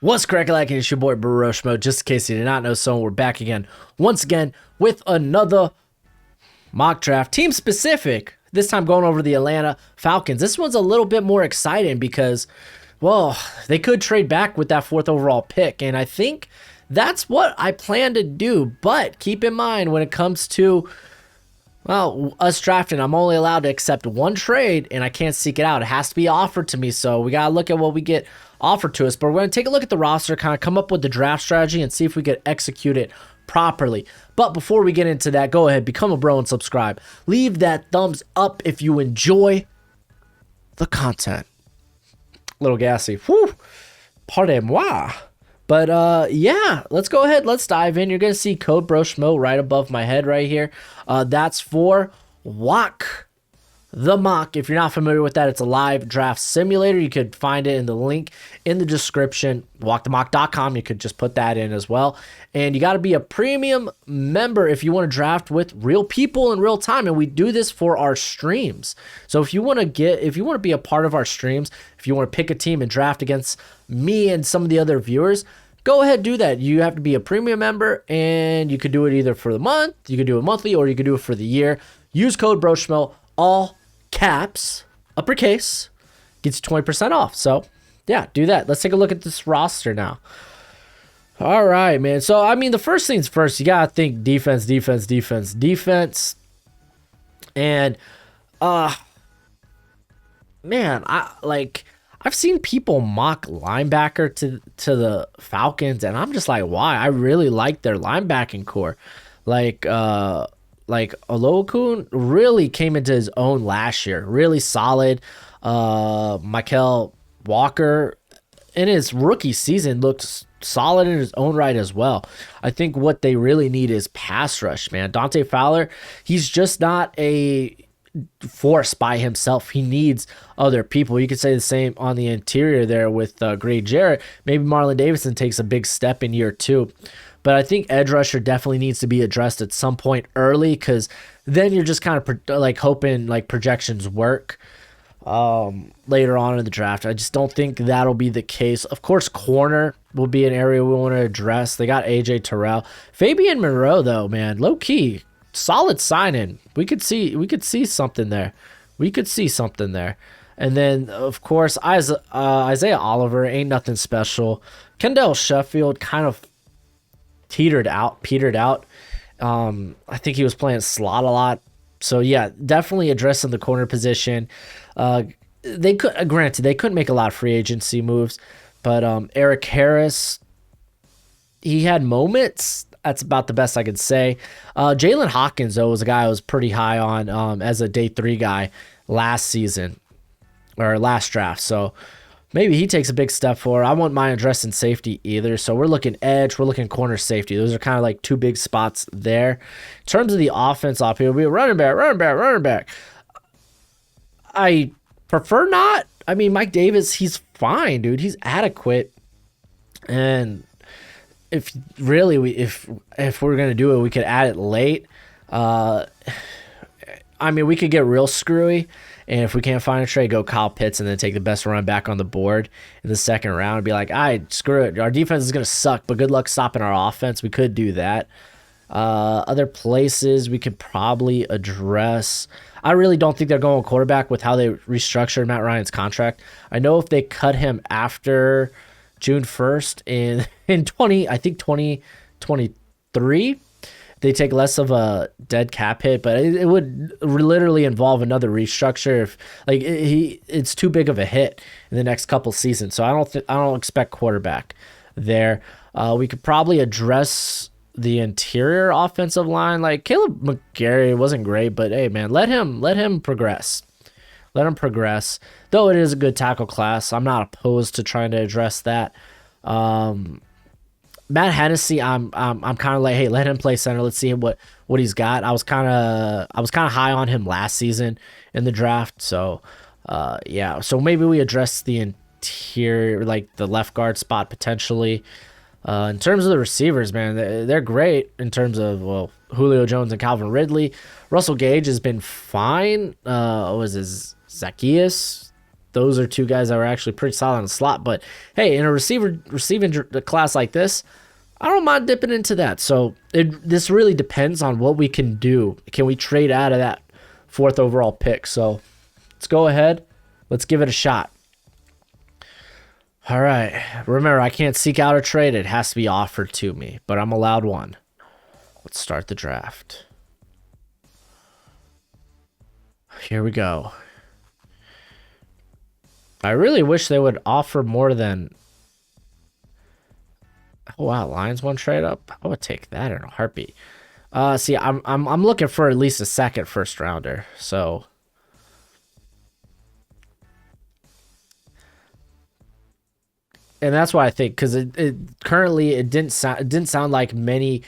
What's cracking like it's your boy Baroshmo. Just in case you did not know, so we're back again, once again, with another mock draft, team specific. This time going over the Atlanta Falcons. This one's a little bit more exciting because, well, they could trade back with that 4th overall pick, and I think that's what I plan to do. But keep in mind, when it comes to, well, us drafting, I'm only allowed to accept one trade, and I can't seek it out. It has to be offered to me, so we got to look at what we get offered to us. But we're going to take a look at the roster, kind of come up with the draft strategy, and see if we could execute it properly. But before we get into that, go ahead, become a bro and subscribe. Leave that thumbs up if you enjoy the content. Little gassy. Whew. Pardon-moi. But yeah, let's go ahead. Let's dive in. You're going to see code BROSHMO right above my head right here. That's for Walk the Mock. If you're not familiar with that, it's a live draft simulator. You could find it in the link in the description, walkthemock.com. You could just put that in as well. And you got to be a premium member if you want to draft with real people in real time. And we do this for our streams. So if you want to be a part of our streams, if you want to pick a team and draft against me and some of the other viewers, go ahead, do that. You have to be a premium member, and you could do it either for the month, you could do it monthly, or you could do it for the year. Use code BROSHMO, all caps, uppercase, gets you 20% off. So yeah, do that. Let's take a look at this roster now. All right, man. So I mean, the first things first, you gotta think defense. And man, I've seen people mock linebacker to the Falcons, and I'm just like, why? I really like their linebacking core. Like Olokun really came into his own last year. Really solid. Michael Walker in his rookie season looked solid in his own right as well. I think what they really need is pass rush, man. Dante Fowler, he's just not a force by himself. He needs other people. You could say the same on the interior there with Grady Jarrett. Maybe Marlon Davidson takes a big step in year 2. But I think edge rusher definitely needs to be addressed at some point early, because then you're just kind of hoping like projections work later on in the draft. I just don't think that'll be the case. Of course, corner will be an area we want to address. They got AJ Terrell. Fabian Monroe, though, man, low key, solid signing. We could see something there. And then, of course, Isaiah Oliver ain't nothing special. Kendall Sheffield kind of petered out. I think he was playing slot a lot. So yeah, definitely addressing the corner position. They couldn't make a lot of free agency moves, but Eric Harris, he had moments. That's about the best I could say. Jalen Hawkins, though, was a guy I was pretty high on as a day 3 guy last season or last draft. So maybe he takes a big step forward. I wouldn't mind addressing safety either. So we're looking edge, we're looking corner, safety. Those are kind of like 2 big spots there. In terms of the offense off here, we have running back. I prefer not. I mean, Mike Davis, he's fine, dude. He's adequate. And if we're gonna do it, we could add it late. I mean, we could get real screwy, and if we can't find a trade, go Kyle Pitts and then take the best run back on the board in the 2nd round and be like, all right, screw it. Our defense is gonna suck, but good luck stopping our offense. We could do that. Other places we could probably address. I really don't think they're going quarterback with how they restructured Matt Ryan's contract. I know if they cut him after June 1st in 2023, they take less of a dead cap hit, but it would literally involve another restructure if it's too big of a hit in the next couple seasons. So I don't expect quarterback there. We could probably address the interior offensive line. Like Caleb McGarry wasn't great, but hey man, let him progress. Let him progress. Though it is a good tackle class, I'm not opposed to trying to address that. Matt Hennessy, I'm kind of like, hey, let him play center. Let's see what he's got. I was kind of high on him last season in the draft. So yeah. So maybe we address the interior, like the left guard spot potentially. In terms of the receivers, man, they're great in terms of, well, Julio Jones and Calvin Ridley. Russell Gage has been fine. Was his Zacchaeus those are two guys that were actually pretty solid in the slot. But hey, in a receiving class like this, I don't mind dipping into that. So this really depends on what we can do. Can we trade out of that 4th overall pick? So let's go ahead. Let's give it a shot. All right. Remember, I can't seek out a trade. It has to be offered to me, but I'm allowed one. Let's start the draft. Here we go. I really wish they would offer more than... Oh wow, Lions one trade up. I would take that in a heartbeat. See, I'm looking for at least a second first rounder. So, and that's why I think, because it currently it didn't sound like many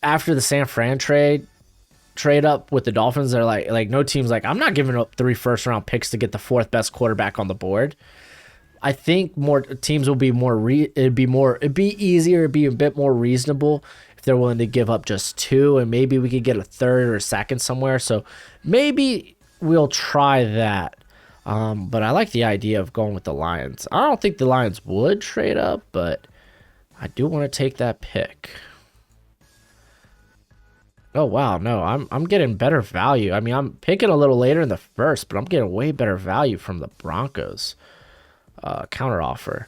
after the San Fran trade up with the Dolphins. They're like no team's like, I'm not giving up 3 first round picks to get the 4th best quarterback on the board. I think more teams will be it'd be easier, it'd be a bit more reasonable if they're willing to give up just 2, and maybe we could get a 3rd or a 2nd somewhere. So maybe we'll try that. But I like the idea of going with the Lions. I don't think the Lions would trade up, but I do want to take that pick. Oh wow, no, I'm getting better value. I mean, I'm picking a little later in the 1st, but I'm getting way better value from the Broncos. Counter offer.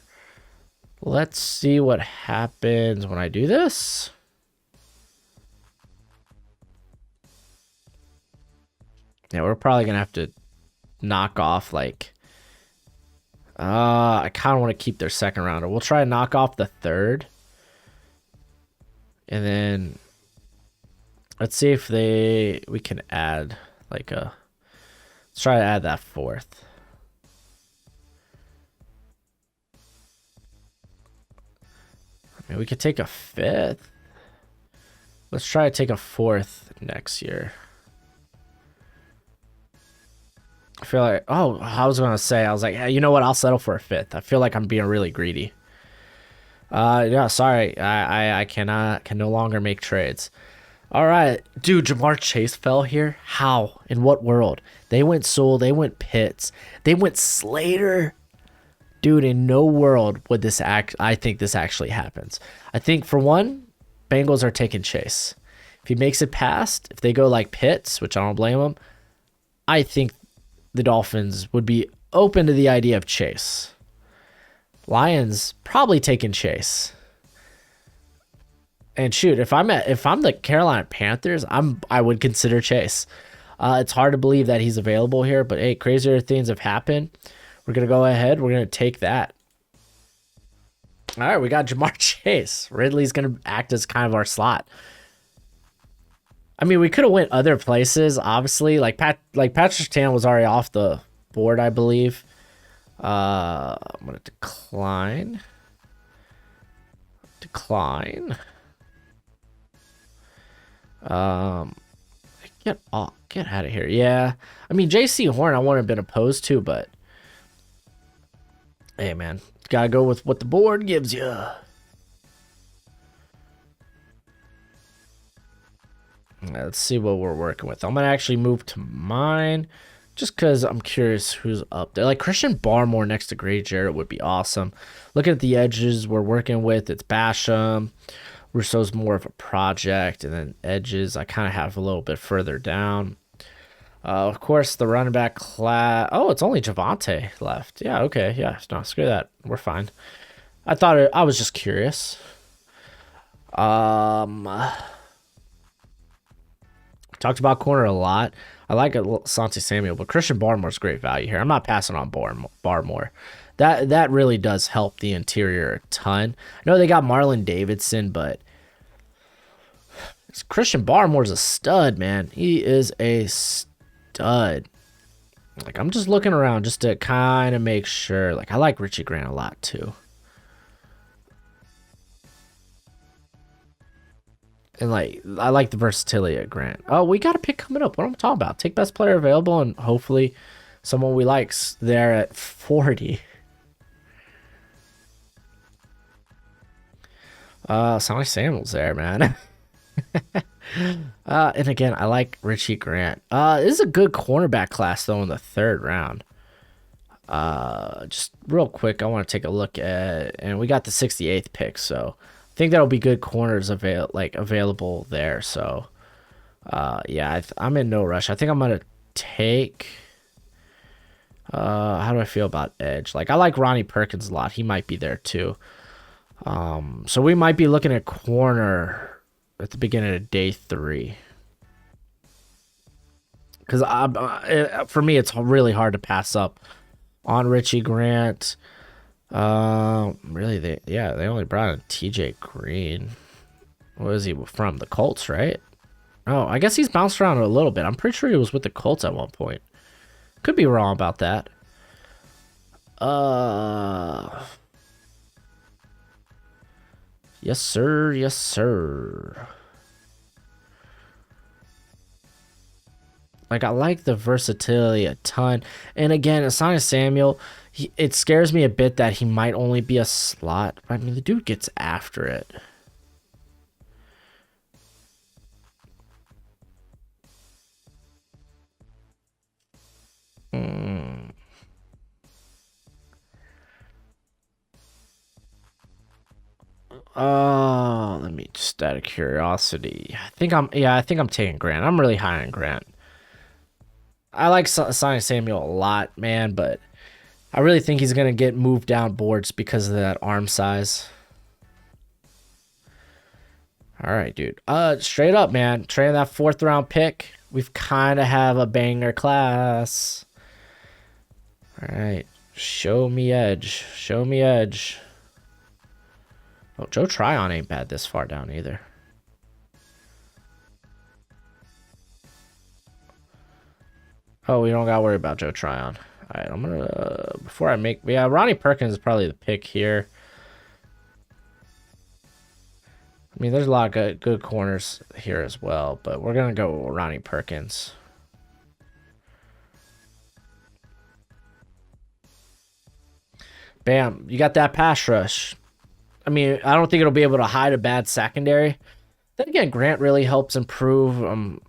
Let's see what happens when I do this. Yeah, we're probably gonna have to knock off like I kind of want to keep their 2nd rounder. We'll try to knock off the 3rd, and then let's see if we can add like let's try to add that 4th. I mean, we could take a 5th. Let's try to take a 4th next year. I feel like, oh, I was gonna say, I was like, hey, you know what? I'll settle for a 5th. I feel like I'm being really greedy. Yeah, sorry, I can no longer make trades. All right, dude, Jamar Chase fell here. How? In what world? They went Sewell. They went Pitts. They went Slater. Dude, in no world would this I think this actually happens. I think, for one, Bengals are taking Chase. If he makes it past, if they go like Pitts, which I don't blame them, I think the Dolphins would be open to the idea of Chase. Lions probably taking Chase. And shoot, if I'm the Carolina Panthers, I would consider Chase. It's hard to believe that he's available here, but hey, crazier things have happened. We're going to go ahead. We're going to take that. All right, we got Jamar Chase. Ridley's going to act as kind of our slot. I mean, we could have went other places, obviously. Like Patrick Surtain was already off the board, I believe. I'm going to decline. Get out of here. Yeah. I mean, JC Horn I wouldn't have been opposed to, but hey, man, gotta go with what the board gives you. Let's see what we're working with. I'm gonna actually move to mine just because I'm curious who's up there. Like Christian Barmore next to Gray Jarrett would be awesome. Looking at the edges we're working with, it's Basham. Rousseau's more of a project, and then edges I kind of have a little bit further down. Of course, the running back class. Oh, it's only Javonte left. Yeah, okay. Yeah, no, screw that. We're fine. I was just curious. Talked about corner a lot. I like Asante Samuel, but Christian Barmore's great value here. I'm not passing on Barmore. That really does help the interior a ton. I know they got Marlon Davidson, but Christian Barmore's a stud, man. He is a stud. Like, I'm just looking around just to kind of make sure. Like, I like Richie Grant a lot too. And like, I like the versatility of Grant. Oh, we got a pick coming up. What am I talking about? Take best player available, and hopefully someone we like's there at 40. Sonny Samuel's there, man. And again, I like Richie Grant. This is a good cornerback class though in the 3rd round. Just real quick, I want to take a look at, and we got the 68th pick, so I think that'll be good corners available there. So, yeah, I'm in no rush. I think I'm gonna take. How do I feel about edge? Like, I like Ronnie Perkins a lot. He might be there too. So we might be looking at corner at the beginning of day 3. Because for me, it's really hard to pass up on Richie Grant. Really, they only brought in TJ Green. What is he from? The Colts, right? Oh, I guess he's bounced around a little bit. I'm pretty sure he was with the Colts at one point. Could be wrong about that. Yes, sir. Yes, sir. Like, I like the versatility a ton. And again, Asante Samuel, it scares me a bit that he might only be a slot. I mean, the dude gets after it. Oh, let me just out of curiosity. I think I'm taking Grant. I'm really high on Grant. I like Asante Samuel a lot, man, but I really think he's gonna get moved down boards because of that arm size. All right, dude. Straight up, man. Trading that 4th round pick. We've kind of have a banger class. All right. Show me edge. Show me edge. Oh, Joe Tryon ain't bad this far down either. Oh, we don't gotta worry about Joe Tryon. All right, I'm gonna before I make Ronnie Perkins is probably the pick here. I mean, there's a lot of good corners here as well, but we're gonna go with Ronnie Perkins. Bam, you got that pass rush. I mean, I don't think it'll be able to hide a bad secondary. Then again, Grant really helps improve.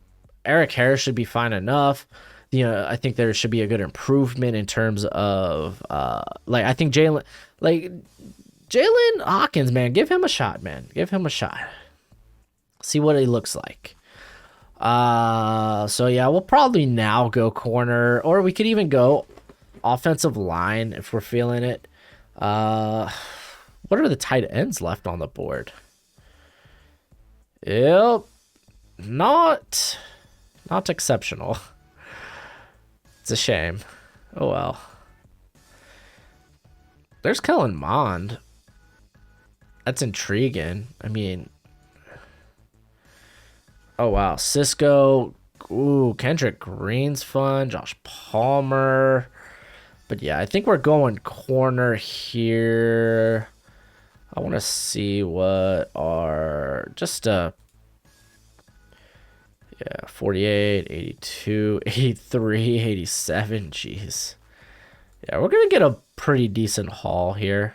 Eric Harris should be fine enough. I think there should be a good improvement in terms of like I think Jalen Hawkins, man, give him a shot, man. Give him a shot. See what he looks like. So yeah, we'll probably now go corner, or we could even go offensive line if we're feeling it. What are the tight ends left on the board? Yep. Not exceptional. It's a shame. Oh well. There's Kellen Mond. That's intriguing. I mean, oh wow. Cisco. Ooh, Kendrick Green's fun. Josh Palmer. But yeah, I think we're going corner here. I want to see what are just 48, 82, 83, 87. Jeez. Yeah, we're going to get a pretty decent haul here.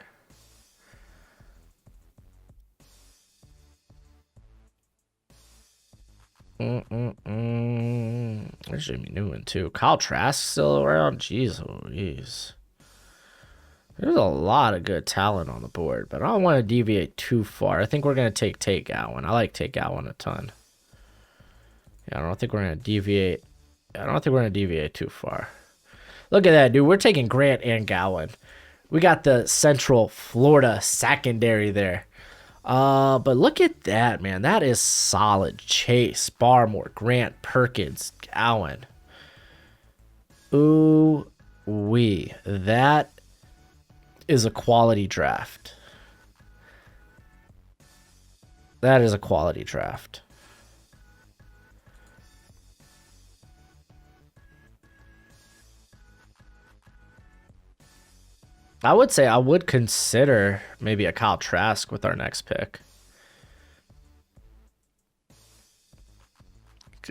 There's Jimmy Newman, too. Kyle Trask still around? Jeez, oh, jeez. There's a lot of good talent on the board, but I don't want to deviate too far. I think we're going to take Gowan. I like Tate Gowan a ton. Yeah, I don't think we're going to deviate. I don't think we're going to deviate too far. Look at that, dude. We're taking Grant and Gowan. We got the Central Florida secondary there. But look at that, man. That is solid. Chase, Barmore, Grant, Perkins, Gowan. Ooh, that is a quality draft. That is a quality draft. I would say I would consider maybe a Kyle Trask with our next pick.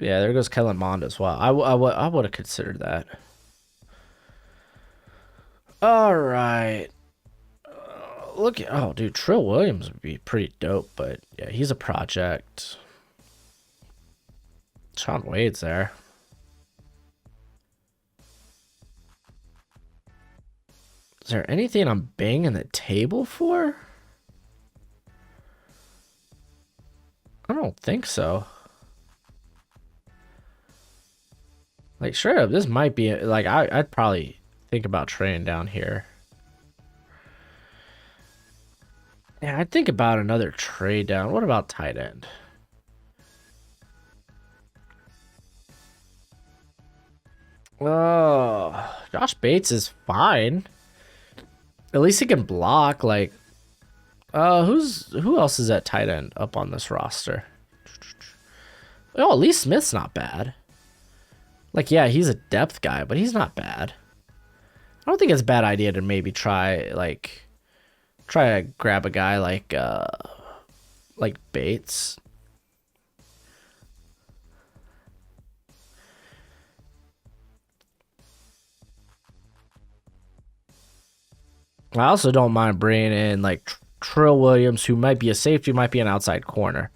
Yeah, there goes Kellen Mond as well. I would have considered that. All right. Oh, dude, Trill Williams would be pretty dope, but yeah, he's a project. Sean Wade's there. Is there anything I'm banging the table for? I don't think so. Like, straight up, this might be, like, I'd probably think about trading down here. Yeah, I'd think about another trade down. What about tight end? Oh, Josh Bates is fine. At least he can block. Like, who else is at tight end up on this roster? Oh, at least Smith's not bad. Like, yeah, he's a depth guy, but he's not bad. I don't think it's a bad idea to maybe try to grab a guy like Bates. I also don't mind bringing in like Trill Williams, who might be a safety, might be an outside corner.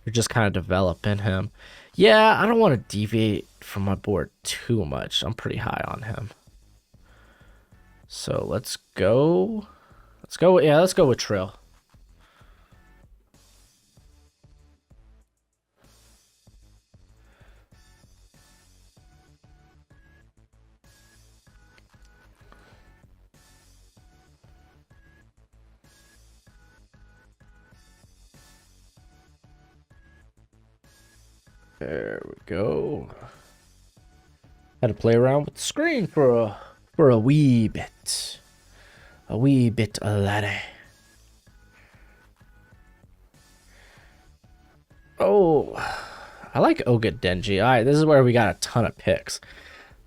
You're just kind of developing him. Yeah, I don't want to deviate from my board too much. I'm pretty high on him. So let's go. Let's go with Trill. There we go. Had to play around with the screen for a wee bit. A wee bit, laddie. Oh, I like Oga Denji. All right, this is where we got a ton of picks.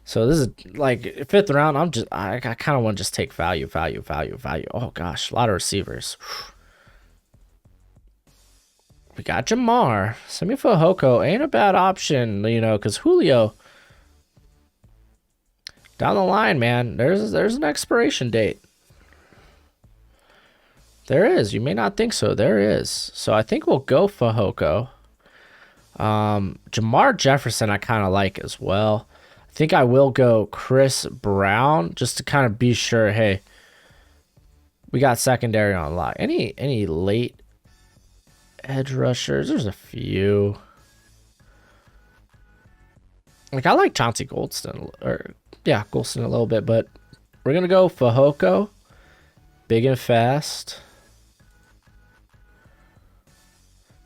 So this is like fifth round. I kind of want to just take value. Oh gosh, a lot of receivers. We got Jamar. Semi Fehoko ain't a bad option, you know, because Julio down the line, man. There's an expiration date. There is. You may not think so. There is. So I think we'll go Fehoko. Jamar Jefferson I kind of like as well. I think I will go Chris Brown just to kind of be sure. Hey, we got secondary on lock. Any late edge rushers? There's a few. Like I like Chauncey Goldston, Goldston a little bit, but we're gonna go Fehoko, big and fast.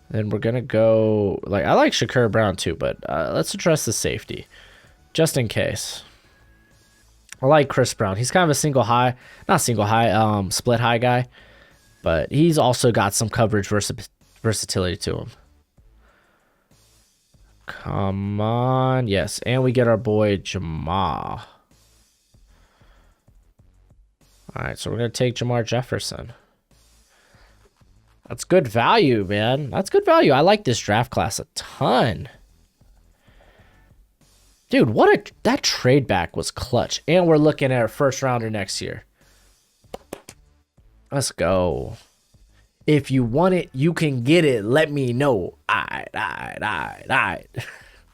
Then we're gonna go I like Shakur Brown too, but let's address the safety, just in case. I like Chris Brown. He's kind of a split high guy, but he's also got some coverage versatility to him. Come on, yes, and we get our boy Jamar. All right, so we're gonna take Jamar Jefferson. That's good value, man. That's good value. I like this draft class a ton. Dude, that trade back was clutch. And we're looking at our first rounder next year. Let's go. If you want it, you can get it. Let me know. Alright.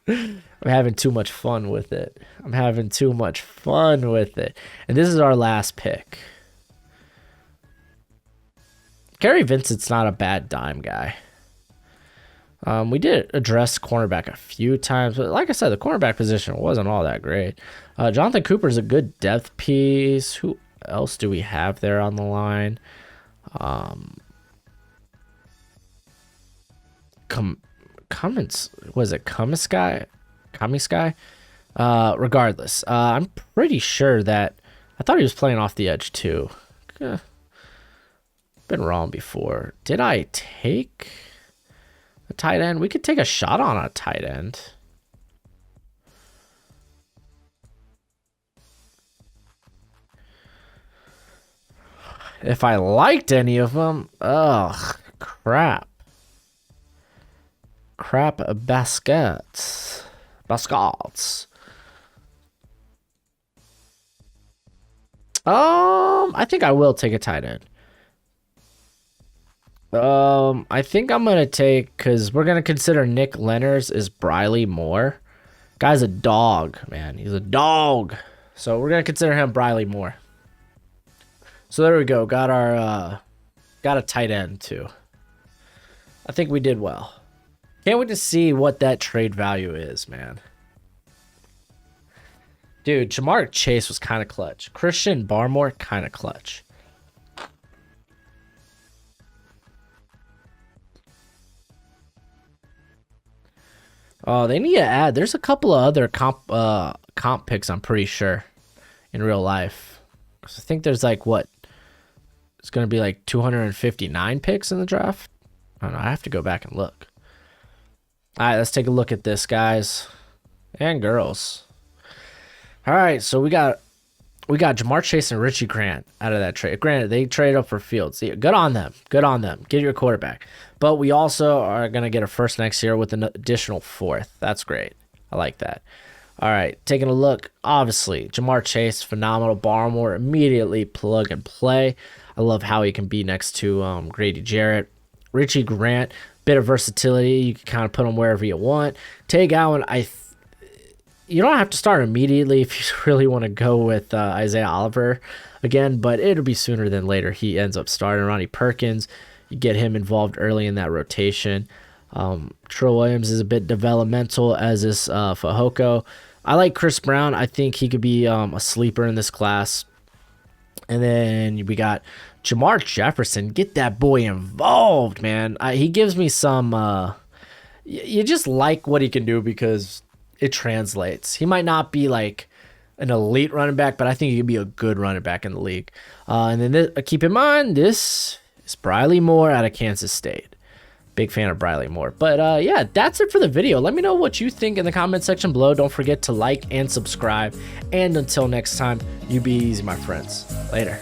I'm having too much fun with it. And this is our last pick. Gary Vincent's not a bad dime guy. We did address cornerback a few times, but like I said, the cornerback position wasn't all that great. Jonathan Cooper's a good depth piece. Who else do we have there on the line? Cummins, was it Kaminsky? Regardless, I'm pretty sure that I thought he was playing off the edge too. Been wrong before. Did I take a tight end? We could take a shot on a tight end. If I liked any of them, ugh, crap baskets. I think I will take a tight end. I think I'm gonna take, because we're gonna consider Nick Lenners is Briley Moore. Guy's a dog, man. He's a dog. So we're gonna consider him Briley Moore. So there we go. Got our got a tight end too. I think we did well. Can't wait to see what that trade value is, man. Dude, Jamar Chase was kind of clutch. Christian Barmore, kind of clutch. Oh, they need to add. There's a couple of other comp picks, I'm pretty sure, in real life. I think there's like, what? It's going to be like 259 picks in the draft. I don't know. I have to go back and look. All right, let's take a look at this, guys and girls. All right, so we got Jamar Chase and Richie Grant out of that trade. Granted, they traded up for Fields. Good on them. Good on them. Get your quarterback. But we also are going to get a first next year with an additional fourth. That's great. I like that. All right, taking a look. Obviously, Jamar Chase, phenomenal. Barmore, immediately plug and play. I love how he can be next to Grady Jarrett. Richie Grant, bit of versatility. You can kind of put him wherever you want. Tay Gowan, you don't have to start immediately if you really want to go with Isaiah Oliver again, but it'll be sooner than later. He ends up starting. Ronnie Perkins, you get him involved early in that rotation. Trill Williams is a bit developmental, as is Fahoko. I like Chris Brown. I think he could be a sleeper in this class. And then we got Jamar Jefferson. Get that boy involved, man. He gives me some... you just like what he can do because it translates. He might not be like an elite running back, but I think he could be a good running back in the league. And then keep in mind, this is Briley Moore out of Kansas State. Big fan of Briley Moore. But yeah, that's it for the video. Let me know what you think in the comment section below. Don't forget to like and subscribe. And until next time, you be easy, my friends. Later.